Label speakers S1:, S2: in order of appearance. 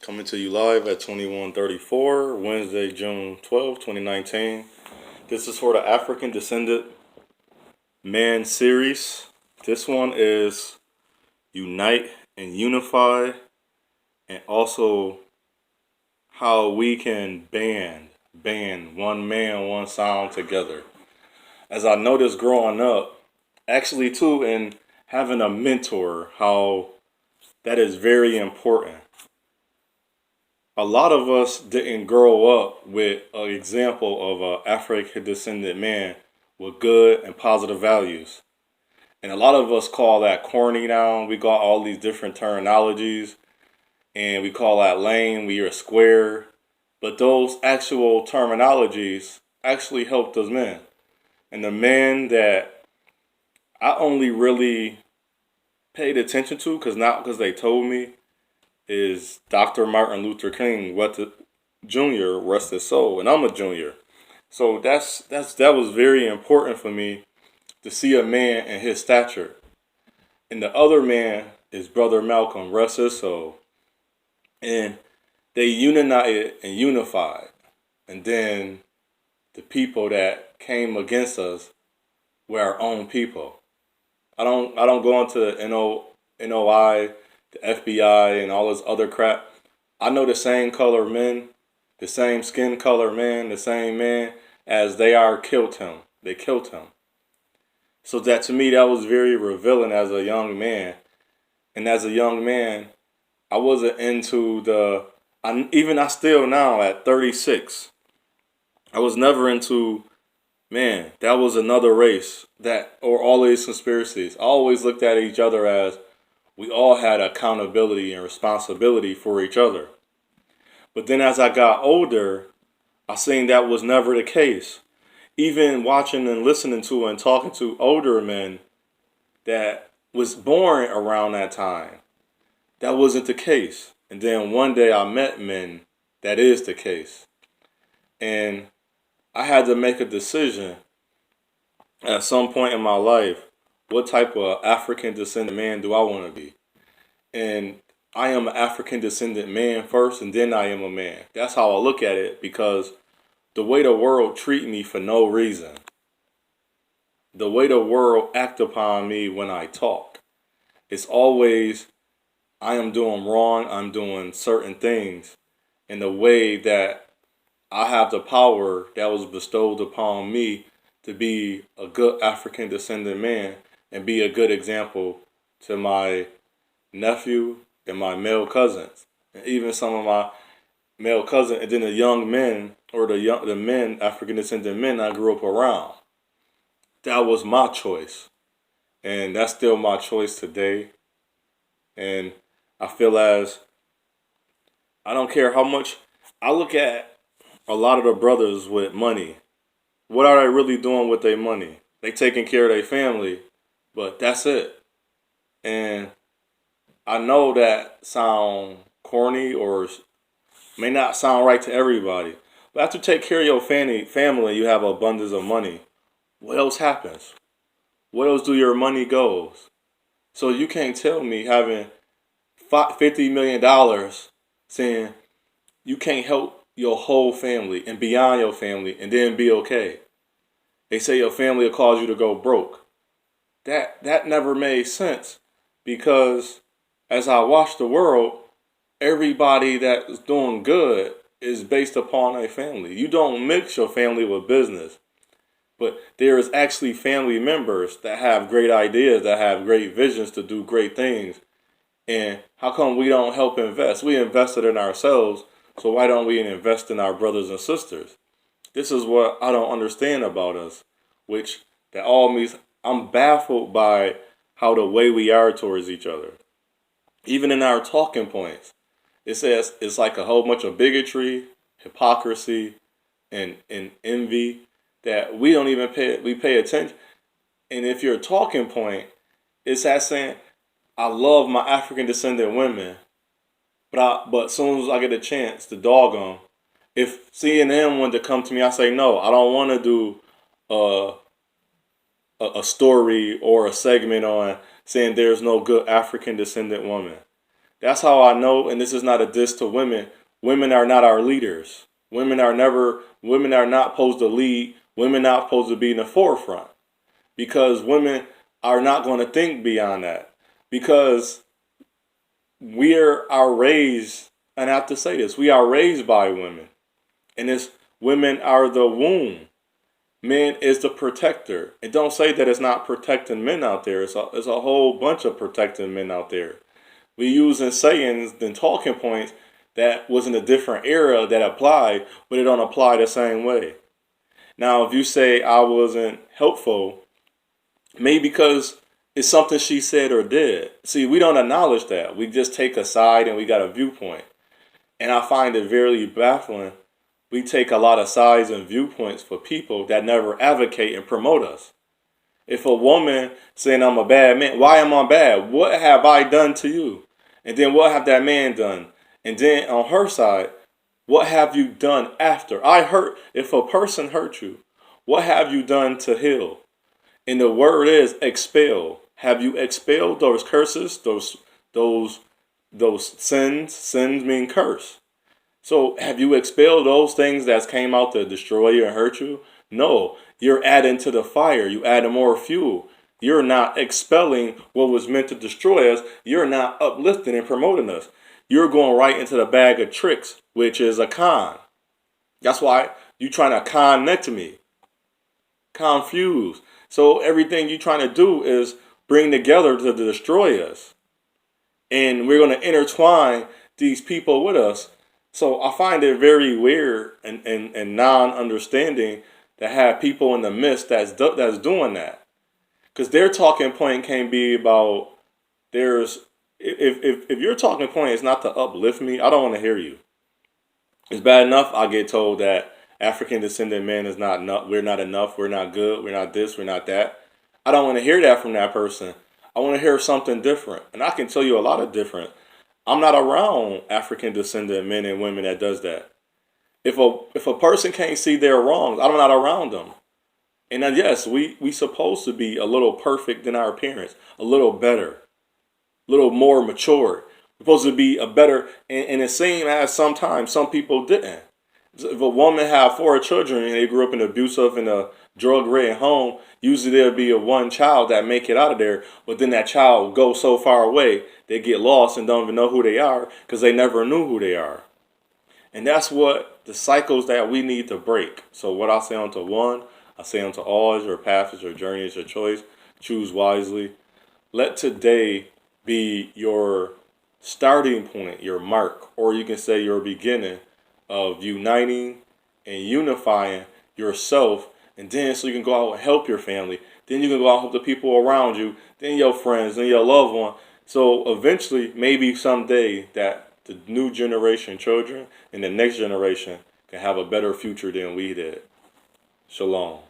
S1: Coming to you live at 21:34, Wednesday, June 12, 2019. This is for the African Descendant Man series. This one is Unite and Unify, and also how we can band one man, one sound together. As I noticed growing up, actually too, in having a mentor, how that is very important. A lot of us didn't grow up with an example of an African descendant man with good and positive values. And a lot of us call that corny now. We got all these different terminologies and we call that lame, we are square. But those actual terminologies actually helped us men. And the man that I only really paid attention to, because not because they told me, is Dr. Martin Luther King, what the Jr. rest his soul, and I'm a junior. So that was very important for me to see a man in his stature. And the other man is Brother Malcolm, rest his soul. And they united and unified. And then the people that came against us were our own people. I don't go into the NOI, the FBI, and all this other crap. I know the same color men, the same skin color man, the same man as they are killed him. They killed him. So that to me that was very revealing as a young man. And as a young man, I wasn't into I still now at 36. I was never into, man, that was another race that or all these conspiracies. I always looked at each other as we all had accountability and responsibility for each other. But then as I got older, I seen that was never the case. Even watching and listening to and talking to older men that was born around that time, that wasn't the case. And then one day I met men that is the case. And I had to make a decision at some point in my life, what type of African descendant man do I want to be? And I am an African descendant man first, and then I am a man. That's how I look at it, because the way the world treat me for no reason, the way the world act upon me when I talk, it's always I am doing wrong, I'm doing certain things in the way that I have the power that was bestowed upon me to be a good African descendant man and be a good example to my nephew and my male cousins, and even some of my male cousins, and then the young men or the men, African descendant men I grew up around. That was my choice, and that's still my choice today. And I feel as I don't care how much I look at a lot of the brothers with money. What are they really doing with their money? They taking care of their family, but that's it. And I know that sound corny or may not sound right to everybody, but after you take care of your family, you have abundance of money. What else happens? What else do your money goes? So you can't tell me having $50 million saying you can't help your whole family and beyond your family and then be okay. They say your family will cause you to go broke. That never made sense, because as I watch the world, everybody that is doing good is based upon a family. You don't mix your family with business. But there is actually family members that have great ideas, that have great visions to do great things. And how come we don't help invest? We invested in ourselves, so why don't we invest in our brothers and sisters? This is what I don't understand about us, which that all means I'm baffled by how the way we are towards each other. Even in our talking points, it says it's like a whole bunch of bigotry, hypocrisy, and envy that we don't even pay attention. And if your talking point is that saying, I love my African descendant women, but as soon as I get a chance to dog them, if CNN wanted to come to me, I say no. I don't want to do a a story or a segment on saying there's no good African descendant woman. That's how I know, and this is not a diss to women. Women are not our leaders. Women are not supposed to lead. Women are not supposed to be in the forefront because women are not going to think beyond that because are raised, and I have to say this, we are raised by women. And it's women are the womb. Men is the protector. And don't say that it's not protecting men out there. It's a whole bunch of protecting men out there. We using sayings and talking points that was in a different era that applied, but it don't apply the same way. Now, if you say I wasn't helpful, maybe because it's something she said or did. See, we don't acknowledge that. We just take a side and we got a viewpoint. And I find it very baffling. We take a lot of sides and viewpoints for people that never advocate and promote us. If a woman saying I'm a bad man, why am I bad? What have I done to you? And then what have that man done? And then on her side, what have you done after? If a person hurt you, what have you done to heal? And the word is expel. Have you expelled those curses, those sins? Sins mean curse. So have you expelled those things that came out to destroy you and hurt you? No, you're adding to the fire. You adding more fuel. You're not expelling what was meant to destroy us. You're not uplifting and promoting us. You're going right into the bag of tricks, which is a con. That's why you're trying to connect me, confuse. So everything you're trying to do is bring together to destroy us. And we're going to intertwine these people with us. So I find it very weird and non-understanding to have people in the midst that's doing that. Because their talking point can be about if your talking point is not to uplift me, I don't want to hear you. It's bad enough I get told that African descendant men is not enough, we're not enough, we're not good, we're not this, we're not that. I don't want to hear that from that person. I want to hear something different. And I can tell you a lot of different. I'm not around African descendant men and women that does that. If a person can't see their wrongs, I'm not around them. And then yes, we supposed to be a little perfect than our parents, a little better, a little more mature. We're supposed to be a better, and it seems as sometimes some people didn't. If a woman have 4 children and they grew up in an abusive and a drug-ridden home, usually there'll be a one child that make it out of there, but then that child goes so far away, they get lost and don't even know who they are because they never knew who they are. And that's what the cycles that we need to break. So what I say unto one, I say unto all, is your path, is your journey, is your choice. Choose wisely. Let today be your starting point, your mark, or you can say your beginning of uniting and unifying yourself, and then so you can go out and help your family. Then you can go out and help the people around you, then your friends, then your loved one. So eventually, maybe someday, that the new generation children and the next generation can have a better future than we did. Shalom.